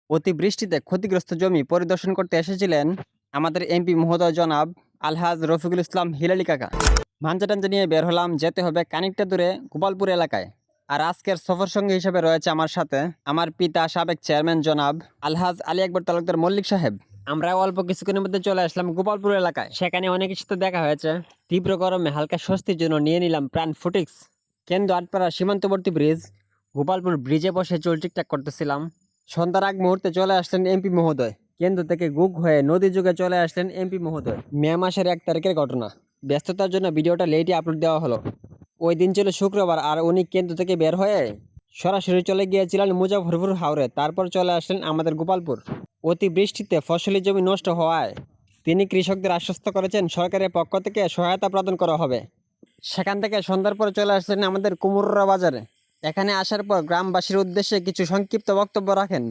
অতিবৃষ্টিতে ক্ষতিগ্রস্ত জমি পরিদর্শন করতে এসেছিলেন আমাদের এমপি মহোদয় জনাব আলহাজ রফিকুল ইসলাম হিলালি কাকা। মাঞ্জা টাঞ্জা নিয়ে বের হলাম, যেতে হবে খানিকটা দূরে গোপালপুর এলাকায়। আর আজকের সফর সঙ্গী হিসেবে রয়েছে আমার সাথে আমার পিতা সাবেক চেয়ারম্যান জনাব আলহাজ আলী আকবর তালুকদার মল্লিক সাহেব। আমরা অল্প কিছুক্ষণের মধ্যে চলে আসলাম গোপালপুর এলাকায়। সেখানে অনেকের সাথে দেখা হয়েছে। তীব্র গরমে হালকা স্বস্তির জন্য নিয়ে নিলাম প্রাণ ফুটিক্স। কেন্দ্র আটপাড়া সীমান্তবর্তী ব্রিজ গোপালপুর ব্রিজে বসে চুল ঠিকঠাক করতেছিলাম। সন্ধ্যার আগ মুহূর্তে চলে আসলেন এমপি মহোদয়। কেন্দ্র থেকে গুগ হয়ে নদী যুগে চলে আসলেন এমপি মহোদয়। মে মাসের 1 তারিখের ঘটনা। ব্যস্ততার জন্য ভিডিওটা লেটে আপলোড দেওয়া হলো। ওই দিন ছিল শুক্রবার, আর উনি কেন্দ্র থেকে বের হয়ে সরাসরি চলে গিয়েছিলেন মুজাফরপুর হাওরে, তারপর চলে আসলেন আমাদের গোপালপুর। অতিবৃষ্টিতে ফসলি জমি নষ্ট হওয়ায় তিনি কৃষকদের আশ্বস্ত করেছেন সরকারের পক্ষ থেকে সহায়তা প্রদান করা হবে। সেখান থেকে সন্ধ্যার পর চলে আসলেন আমাদের কুমুররা বাজারে। এখানে আসার পর গ্রামবাসীর উদ্দেশ্যে কিছু সংক্ষিপ্ত বক্তব্য রাখেন